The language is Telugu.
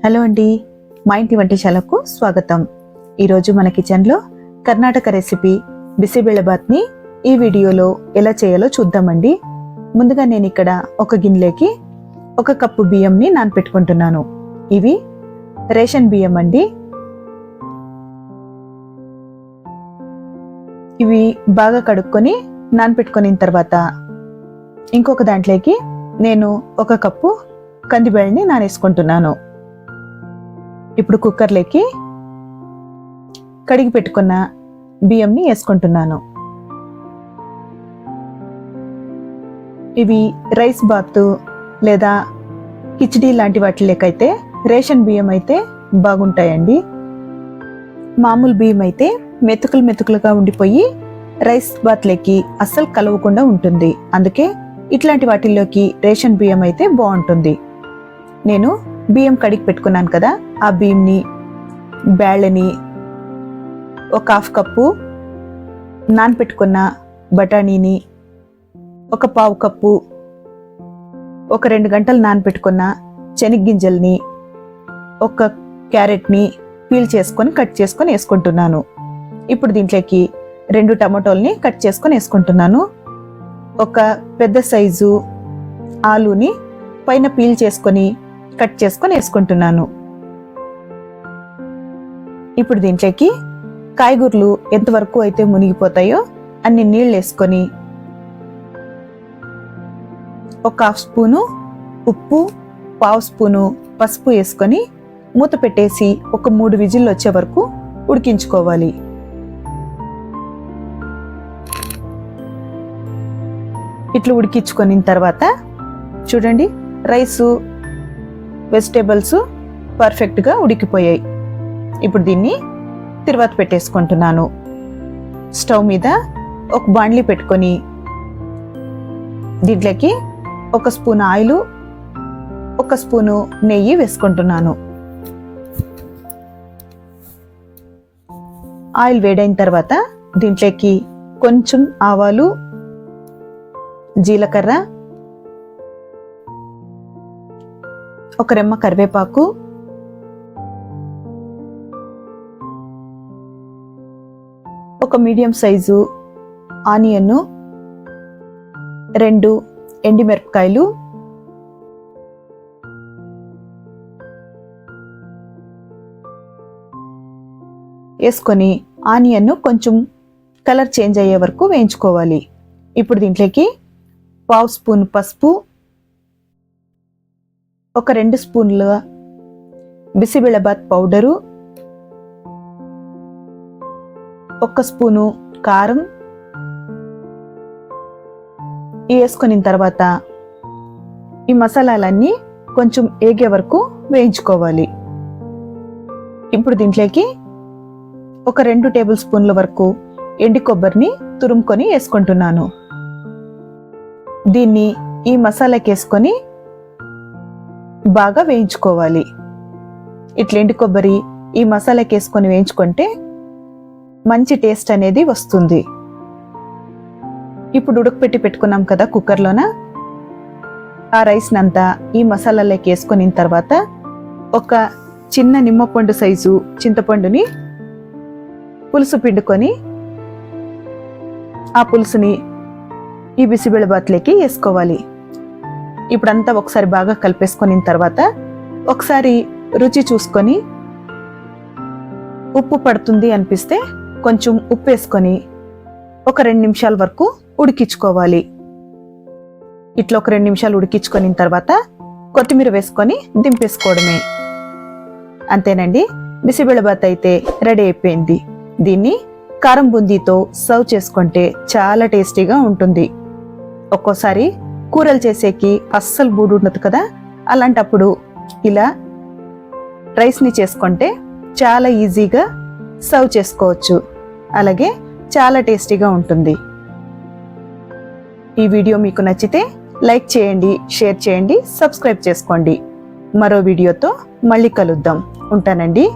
హలో అండి, మా ఇంటి వంటశాలకు స్వాగతం. ఈరోజు మన కిచెన్లో కర్ణాటక రెసిపీ బిసిబెళబాత్ని ఈ వీడియోలో ఎలా చేయాలో చూద్దామండి. ముందుగా నేను ఇక్కడ ఒక గిన్నెలోకి 1 కప్పు బియ్యంని నానపెట్టుకుంటున్నాను. ఇవి రేషన్ బియ్యం అండి. ఇవి బాగా కడుక్కొని నానపెట్టుకున్న తర్వాత ఇంకొక దాంట్లోకి నేను 1 కప్పు కందిబేళ్ళని నానేసుకుంటున్నాను. ఇప్పుడు కుక్కర్లోకి కడిగి పెట్టుకున్న బియ్యంని వేసుకుంటున్నాను. ఇవి రైస్ బాత్ లేదా కిచిడి లాంటి వాటిలోకైతే రేషన్ బియ్యం అయితే బాగుంటాయండి. మామూలు బియ్యం అయితే మెతుకులుగా ఉండిపోయి రైస్ బాత్లోకి అస్సలు కలవకుండా ఉంటుంది. అందుకే ఇట్లాంటి వాటిల్లోకి రేషన్ బియ్యం అయితే బాగుంటుంది. నేను బియ్యం కడిగి పెట్టుకున్నాను కదా, ఆ బియ్యంని బ్యాళ్ళని 1/2 కప్పు నానపెట్టుకున్న బఠానీని 1/4 కప్పు 2 గంటలు నానపెట్టుకున్న శనగగింజల్ని 1 క్యారెట్ని పీల్ చేసుకొని కట్ చేసుకొని వేసుకుంటున్నాను. ఇప్పుడు దీంట్లోకి 2 టమాటోల్ని కట్ చేసుకొని వేసుకుంటున్నాను. 1 పెద్ద సైజు ఆలూని పైన పీల్ చేసుకొని కట్ చేసుకొని వేసుకుంటున్నాను. ఇప్పుడు దీంట్లోకి కాయగూరలు ఎంతవరకు అయితే మునిగిపోతాయో అన్ని నీళ్ళు వేసుకొని 1/2 స్పూను ఉప్పు, 1/2 స్పూను పసుపు వేసుకొని మూత పెట్టేసి 3 విజిల్లు వచ్చే వరకు ఉడికించుకోవాలి. ఇట్లా ఉడికించుకున్న తర్వాత చూడండి, రైసు వెజిటేబుల్స్ పర్ఫెక్ట్గా ఉడికిపోయాయి. ఇప్పుడు దీన్ని తిరువాత పెట్టేసుకుంటున్నాను. స్టవ్ మీద ఒక బాండ్లీ పెట్టుకొని దీంట్లోకి 1 స్పూన్ ఆయిల్, 1 స్పూను నెయ్యి వేసుకుంటున్నాను. ఆయిల్ వేడైన తర్వాత దీంట్లోకి కొంచెం ఆవాలు, జీలకర్ర, 1 రెమ్మ కరివేపాకు, ఒక మీడియం సైజు ఆనియన్, 2 ఎండిమిరపకాయలు, వేసుకొని ఆనియన్ కొంచెం కలర్ చేంజ్ అయ్యే వరకు వేయించుకోవాలి. ఇప్పుడు దీంట్లోకి 1/2 స్పూన్ పసుపు, 2 స్పూన్ల బిసిబెళబాత్ పౌడరు, 1 స్పూను కారం వేసుకున్న తర్వాత ఈ మసాలాలన్నీ కొంచెం ఏగే వరకు వేయించుకోవాలి. ఇప్పుడు దీంట్లోకి 2 టేబుల్ స్పూన్ల వరకు ఎండు కొబ్బరిని తురుముకొని వేసుకుంటున్నాను. దీన్ని ఈ మసాలాకి వేసుకొని బాగా వేయించుకోవాలి. ఇట్లా ఎండు కొబ్బరి ఈ మసాలాకి వేసుకొని వేయించుకుంటే మంచి టేస్ట్ అనేది వస్తుంది. ఇప్పుడు ఉడకపెట్టి పెట్టుకున్నాం కదా కుక్కర్లోన, ఆ రైస్నంతా ఈ మసాలాలోకి వేసుకున్న తర్వాత 1 చిన్న నిమ్మపండు సైజు చింతపండుని పులుసు పిండుకొని ఆ పులుసుని ఈ బిసిబెళబాత్లోకి వేసుకోవాలి. ఇప్పుడంతా ఒకసారి బాగా కలిపేసుకున్న తర్వాత ఒకసారి రుచి చూసుకొని ఉప్పు పడుతుంది అనిపిస్తే కొంచెం ఉప్పు వేసుకొని 2 నిమిషాల వరకు ఉడికించుకోవాలి. ఇట్లా 2 నిమిషాలు ఉడికించుకున్న తర్వాత కొత్తిమీర వేసుకొని దింపేసుకోవడమే. అంతేనండి, బిసిబెళబాత్ అయితే రెడీ అయిపోయింది. దీన్ని కారం బూందీతో సర్వ్ చేసుకుంటే చాలా టేస్టీగా ఉంటుంది. ఒక్కోసారి కూరలు చేసేకి అస్సలు బూడు ఉండదు కదా, అలాంటప్పుడు ఇలా రైస్ని చేసుకుంటే చాలా ఈజీగా సర్వ్ చేసుకోవచ్చు. అలాగే చాలా టేస్టీగా ఉంటుంది. ఈ వీడియో మీకు నచ్చితే లైక్ చేయండి, షేర్ చేయండి, సబ్స్క్రైబ్ చేసుకోండి. మరో వీడియోతో మళ్ళీ కలుద్దాం. ఉంటానండి.